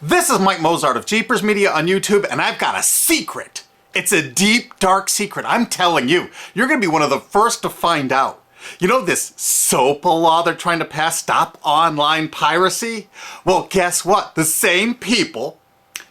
This is Mike Mozart of Jeepers Media on YouTube, and I've got a secret. It's a deep, dark secret. I'm telling you, you're going to be one of the first to find out. You know this SOPA law they're trying to pass, Stop Online Piracy? Well, guess what? The same people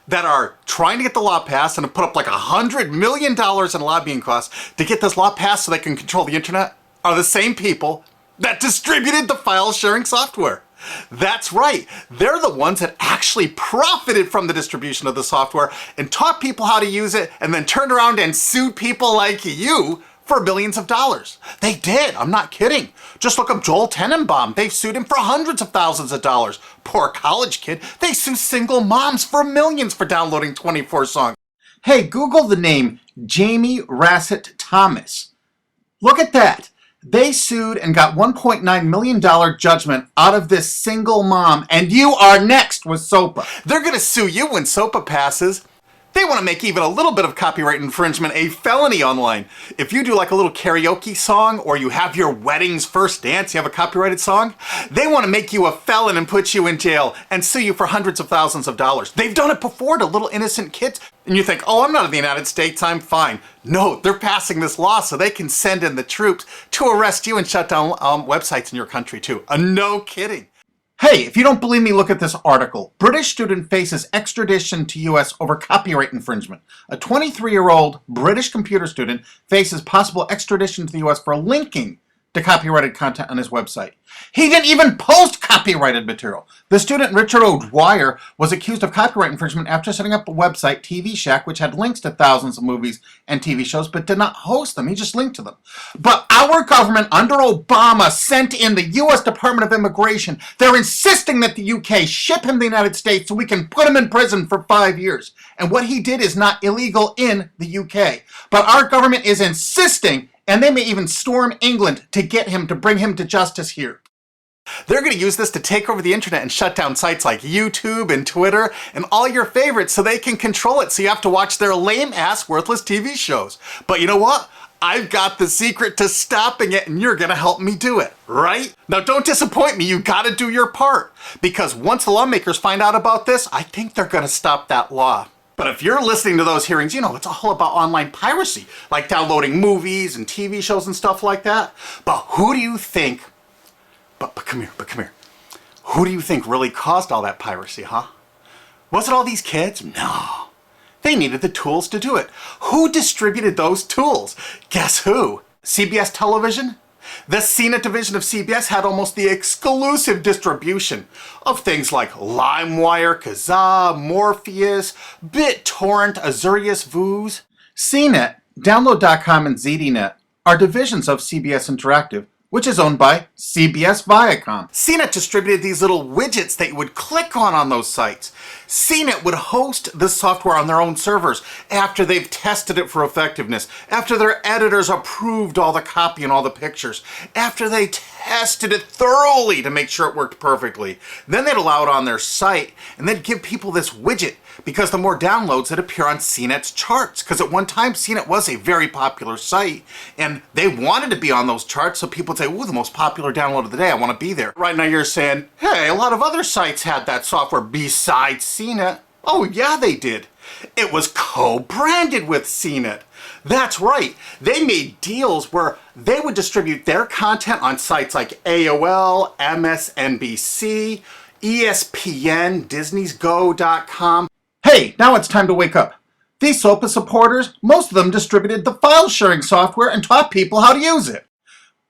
that are trying to get the law passed and have put up like $100 million in lobbying costs to get this law passed so they can control the internet are the same people that distributed the file sharing software. That's right. They're the ones that actually profited from the distribution of the software and taught people how to use it and then turned around and sued people like you for billions of dollars. They did. I'm not kidding. Just look up Joel Tenenbaum. They've sued him for hundreds of thousands of dollars. Poor college kid. They sue single moms for millions for downloading 24 songs. Hey, Google the name Jamie Rassett Thomas. Look at that. They sued and got $1.9 million judgment out of this single mom, and you are next with SOPA. They're going to sue you when SOPA passes. They want to make even a little bit of copyright infringement a felony online. If you do like a little karaoke song, or you have your wedding's first dance, you have a copyrighted song, they want to make you a felon and put you in jail and sue you for hundreds of thousands of dollars. They've done it before to little innocent kids. And you think, oh, I'm not in the United States, I'm fine. No, they're passing this law so they can send in the troops to arrest you and shut down websites in your country too. No kidding. Hey, if you don't believe me, look at this article. British student faces extradition to US over copyright infringement. A 23-year-old British computer student faces possible extradition to the US for linking to copyrighted content on his website. He didn't even post copyrighted material. The student, Richard O'Dwyer, was accused of copyright infringement after setting up a website, TV Shack, which had links to thousands of movies and TV shows, but did not host them. He just linked to them. But our government under Obama sent in the U.S. Department of Immigration. They're insisting that the UK ship him to the United States so we can put him in prison for 5 years. And what he did is not illegal in the UK. But our government is insisting, and they may even storm England to get him, to bring him to justice here. They're going to use this to take over the internet and shut down sites like YouTube and Twitter and all your favorites so they can control it, so you have to watch their lame-ass, worthless TV shows. But you know what? I've got the secret to stopping it, and you're going to help me do it, right? Now, don't disappoint me. You got to do your part. Because once the lawmakers find out about this, I think they're going to stop that law. But if you're listening to those hearings, you know, it's all about online piracy, like downloading movies and TV shows and stuff like that. But who do you think, but come here. Who do you think really caused all that piracy, huh? Was it all these kids? No. They needed the tools to do it. Who distributed those tools? Guess who? CBS Television? The CNET division of CBS had almost the exclusive distribution of things like LimeWire, Kazaa, Morpheus, BitTorrent, Azurius, Vooz. CNET, Download.com, and ZDNet are divisions of CBS Interactive, which is owned by CBS Viacom. CNET distributed these little widgets that you would click on those sites. CNET would host the software on their own servers after they've tested it for effectiveness, after their editors approved all the copy and all the pictures, after they tested it thoroughly to make sure it worked perfectly. Then they'd allow it on their site, and they'd give people this widget, because the more downloads that appear on CNET's charts. Because at one time, CNET was a very popular site, and they wanted to be on those charts, so people would say, ooh, the most popular download of the day, I want to be there. Right now you're saying, hey, a lot of other sites had that software besides CNET. Oh yeah, they did. It was co-branded with CNET. That's right. They made deals where they would distribute their content on sites like AOL, MSNBC, ESPN, Disney'sGo.com. Hey, now it's time to wake up. These SOPA supporters, most of them distributed the file sharing software and taught people how to use it.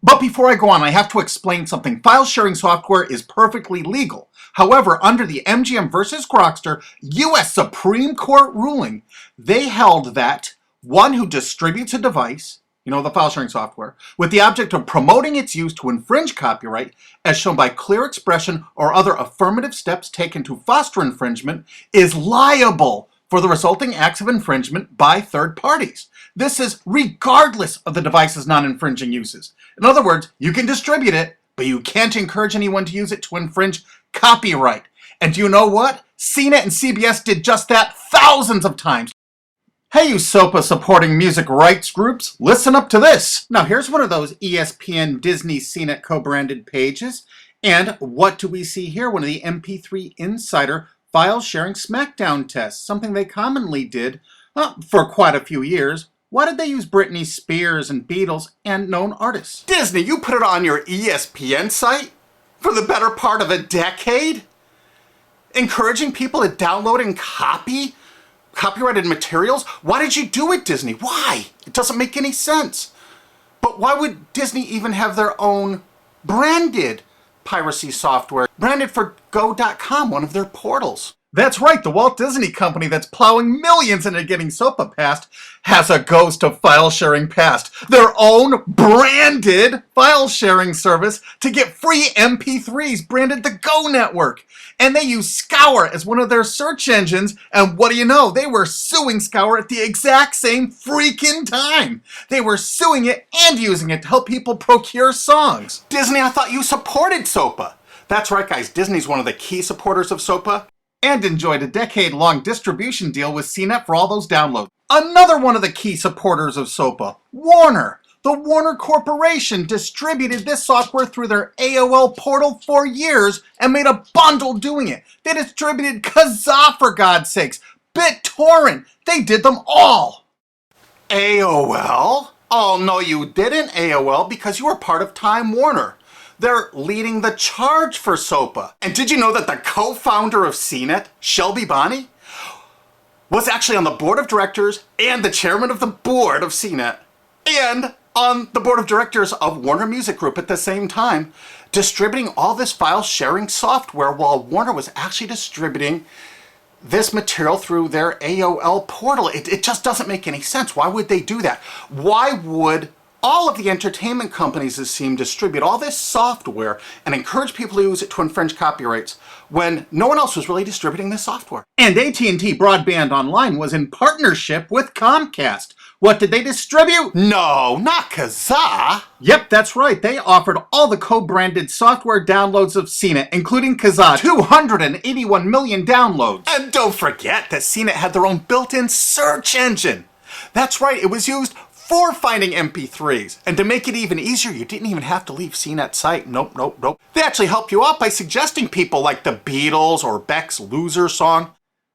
But before I go on, I have to explain something. File sharing software is perfectly legal. However, under the MGM versus Grokster U.S. Supreme Court ruling, they held that one who distributes a device, you know, the file sharing software, with the object of promoting its use to infringe copyright, as shown by clear expression or other affirmative steps taken to foster infringement, is liable for the resulting acts of infringement by third parties. This is regardless of the device's non-infringing uses. In other words, you can distribute it, but you can't encourage anyone to use it to infringe copyright. And do you know what? CNET and CBS did just that thousands of times. Hey, you SOPA supporting music rights groups, listen up to this. Now here's one of those ESPN Disney CNET co-branded pages. And what do we see here? One of the MP3 Insider file sharing smackdown tests, something they commonly did for quite a few years. Why did they use Britney Spears and Beatles and known artists? Disney, you put it on your ESPN site for the better part of a decade? Encouraging people to download and copy copyrighted materials? Why did you do it, Disney? Why? It doesn't make any sense. But why would Disney even have their own branded piracy software, branded for Go.com, one of their portals? That's right, the Walt Disney Company that's plowing millions into getting SOPA passed has a ghost of file sharing passed. Their own branded file sharing service to get free MP3s branded the Go Network. And they use Scour as one of their search engines, and what do you know? They were suing Scour at the exact same freaking time. They were suing it and using it to help people procure songs. Disney, I thought you supported SOPA. That's right, guys, Disney's one of the key supporters of SOPA. And enjoyed a decade-long distribution deal with CNET for all those downloads. Another one of the key supporters of SOPA, Warner. The Warner Corporation distributed this software through their AOL portal for years and made a bundle doing it. They distributed Kazaa, for God's sakes, BitTorrent. They did them all. AOL? Oh, no, you didn't, AOL, because you were part of Time Warner. They're leading the charge for SOPA. And did you know that the co-founder of CNET, Shelby Bonney, was actually on the board of directors and the chairman of the board of CNET and on the board of directors of Warner Music Group at the same time, distributing all this file sharing software while Warner was actually distributing this material through their AOL portal. It just doesn't make any sense. Why would they do that? Why would all of the entertainment companies, it seemed, distribute all this software and encourage people to use it to infringe copyrights when no one else was really distributing this software? And AT&T Broadband Online was in partnership with Comcast. What did they distribute? No, not Kazaa. Yep, that's right. They offered all the co-branded software downloads of CNET, including Kazaa, 281 million downloads. And don't forget that CNET had their own built-in search engine. That's right, it was used for finding MP3s. And to make it even easier, you didn't even have to leave CNET's site. Nope. They actually helped you out by suggesting people like the Beatles or Beck's Loser song.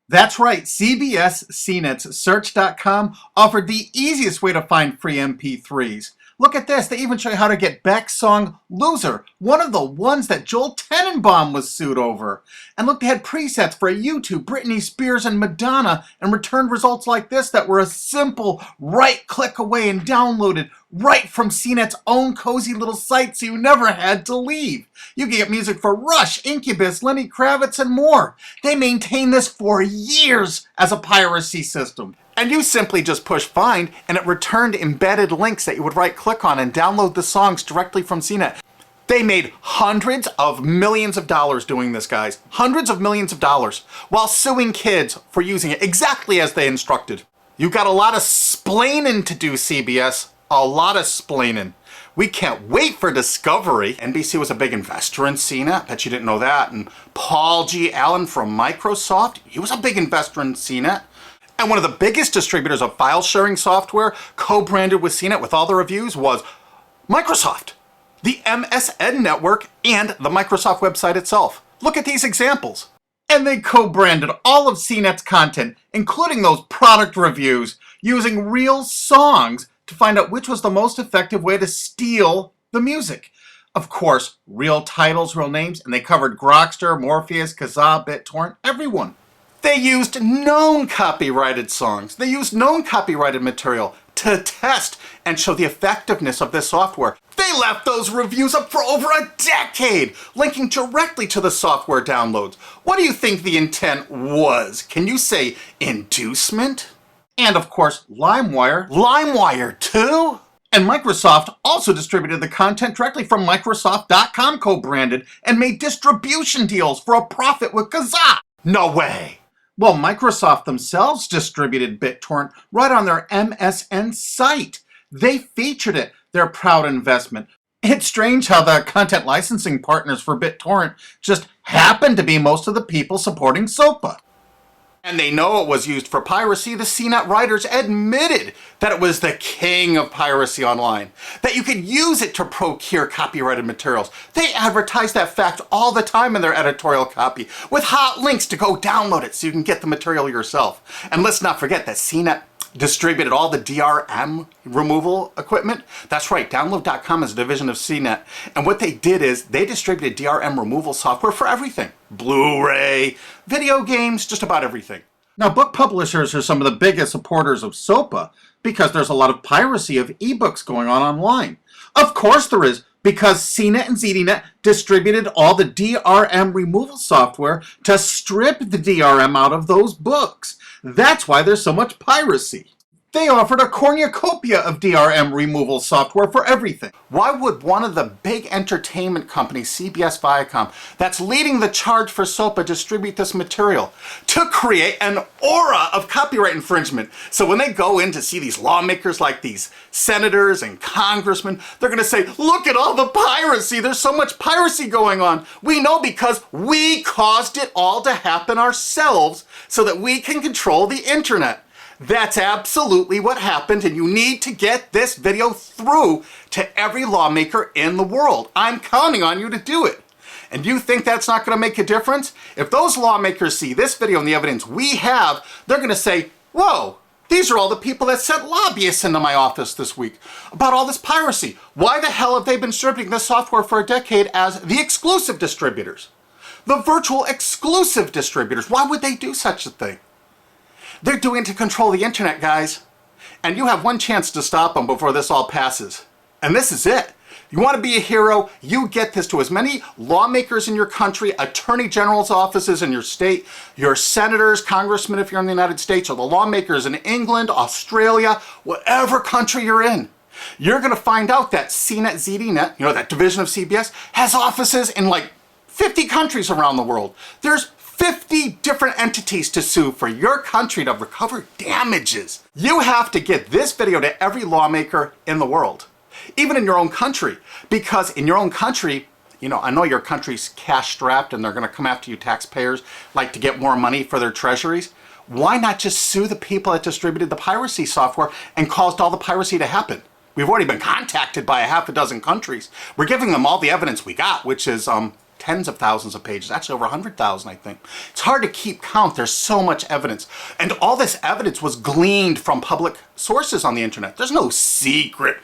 That's right, CBS CNET's Search.com offered the easiest way to find free MP3s. Look at this, they even show you how to get Beck's song Loser, one of the ones that Joel Tenenbaum was sued over. And look, they had presets for YouTube, Britney Spears, and Madonna, and returned results like this that were a simple right click away and downloaded right from CNET's own cozy little site, so you never had to leave. You can get music for Rush, Incubus, Lenny Kravitz, and more. They maintained this for years as a piracy system. And you simply just push find, and it returned embedded links that you would right-click on and download the songs directly from CNET. They made hundreds of millions of dollars doing this, guys. Hundreds of millions of dollars, while suing kids for using it exactly as they instructed. You got a lot of splaining to do, CBS. A lot of splaining. We can't wait for Discovery. NBC was a big investor in CNET. Bet you didn't know that. And Paul G. Allen from Microsoft, he was a big investor in CNET. And one of the biggest distributors of file sharing software co-branded with CNET with all the reviews was Microsoft, the MSN network, and the Microsoft website itself. Look at these examples. And they co-branded all of CNET's content, including those product reviews, using real songs to find out which was the most effective way to steal the music. Of course, real titles, real names, and they covered Grokster, Morpheus, Kazaa, BitTorrent, everyone. They used known copyrighted songs. They used known copyrighted material to test and show the effectiveness of this software. They left those reviews up for over a decade, linking directly to the software downloads. What do you think the intent was? Can you say inducement? And of course, LimeWire. LimeWire too? And Microsoft also distributed the content directly from Microsoft.com co-branded and made distribution deals for a profit with Kazaa. No way. Well, Microsoft themselves distributed BitTorrent right on their MSN site. They featured it, their proud investment. It's strange how the content licensing partners for BitTorrent just happen to be most of the people supporting SOPA. And they know it was used for piracy. The CNET writers admitted that it was the king of piracy online, that you could use it to procure copyrighted materials. They advertise that fact all the time in their editorial copy with hot links to go download it so you can get the material yourself. And let's not forget that CNET distributed all the DRM removal equipment. That's right, Download.com is a division of CNET. And what they did is they distributed DRM removal software for everything. Blu-ray, video games, just about everything. Now, book publishers are some of the biggest supporters of SOPA because there's a lot of piracy of ebooks going on online. Of course there is, because CNET and ZDNet distributed all the DRM removal software to strip the DRM out of those books. That's why there's so much piracy. They offered a cornucopia of DRM removal software for everything. Why would one of the big entertainment companies, CBS Viacom, that's leading the charge for SOPA, distribute this material? To create an aura of copyright infringement. So when they go in to see these lawmakers like these senators and congressmen, they're going to say, look at all the piracy. There's so much piracy going on. We know because we caused it all to happen ourselves so that we can control the internet. That's absolutely what happened, and you need to get this video through to every lawmaker in the world. I'm counting on you to do it. And you think that's not going to make a difference? If those lawmakers see this video and the evidence we have, they're going to say, whoa, these are all the people that sent lobbyists into my office this week about all this piracy. Why the hell have they been distributing this software for a decade as the exclusive distributors? The virtual exclusive distributors. Why would they do such a thing? They're doing it to control the internet, guys. And you have one chance to stop them before this all passes. And this is it. You want to be a hero, you get this to as many lawmakers in your country, attorney general's offices in your state, your senators, congressmen if you're in the United States, or the lawmakers in England, Australia, whatever country you're in. You're going to find out that CNET, ZDNet, that division of CBS, has offices in like 50 countries around the world. There's 50 different entities to sue for your country to recover damages. You have to get this video to every lawmaker in the world, even in your own country, because in your own country, I know your country's cash strapped and they're going to come after you taxpayers like to get more money for their treasuries. Why not just sue the people that distributed the piracy software and caused all the piracy to happen? We've already been contacted by a half a dozen countries. We're giving them all the evidence we got, which is tens of thousands of pages, actually over 100,000, I think. It's hard to keep count. There's so much evidence. And all this evidence was gleaned from public sources on the internet. There's no secret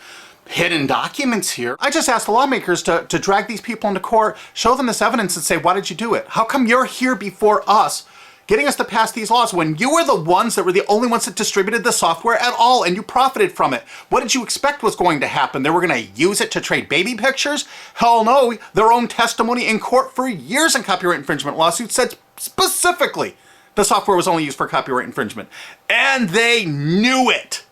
hidden documents here. I just asked the lawmakers to drag these people into court, show them this evidence and say, why did you do it? How come you're here before us getting us to pass these laws when you were the ones that were the only ones that distributed the software at all and you profited from it? What did you expect was going to happen? They were going to use it to trade baby pictures? Hell no. Their own testimony in court for years in copyright infringement lawsuits said specifically the software was only used for copyright infringement. And they knew it.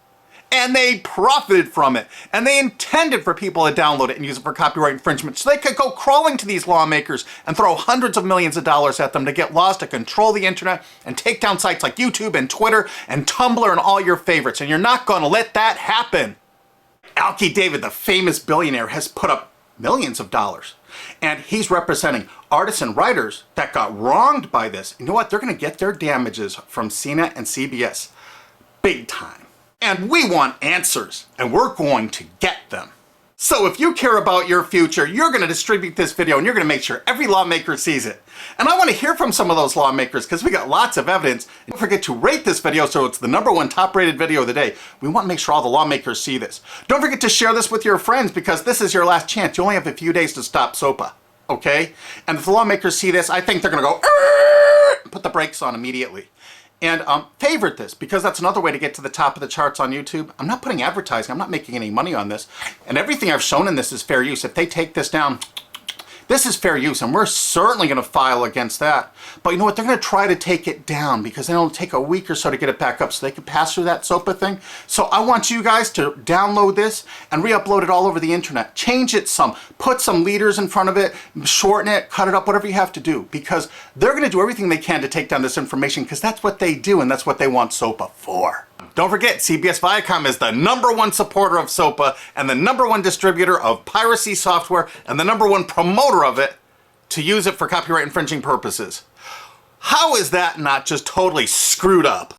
And they profited from it. And they intended for people to download it and use it for copyright infringement so they could go crawling to these lawmakers and throw hundreds of millions of dollars at them to get laws to control the internet and take down sites like YouTube and Twitter and Tumblr and all your favorites. And you're not going to let that happen. Alki David, the famous billionaire, has put up millions of dollars. And he's representing artists and writers that got wronged by this. You know what? They're going to get their damages from CNET and CBS. Big time. And we want answers, and we're going to get them. So if you care about your future, you're going to distribute this video and you're going to make sure every lawmaker sees it. And I want to hear from some of those lawmakers because we got lots of evidence. Don't forget to rate this video so it's the #1 top rated video of the day. We want to make sure all the lawmakers see this. Don't forget to share this with your friends because this is your last chance. You only have a few days to stop SOPA, okay? And if the lawmakers see this, I think they're going to go, put the brakes on immediately. And favorite this, because that's another way to get to the top of the charts on YouTube. I'm not putting advertising. I'm not making any money on this. And everything I've shown in this is fair use. If they take this down, this is fair use, and we're certainly going to file against that. But you know what? They're going to try to take it down because it'll take a week or so to get it back up so they can pass through that SOPA thing. So I want you guys to download this and re-upload it all over the internet. Change it some. Put some leaders in front of it. Shorten it. Cut it up. Whatever you have to do. Because they're going to do everything they can to take down this information because that's what they do and that's what they want SOPA for. Don't forget, CBS Viacom is the #1 supporter of SOPA and the #1 distributor of piracy software and the #1 promoter of it to use it for copyright infringing purposes. How is that not just totally screwed up?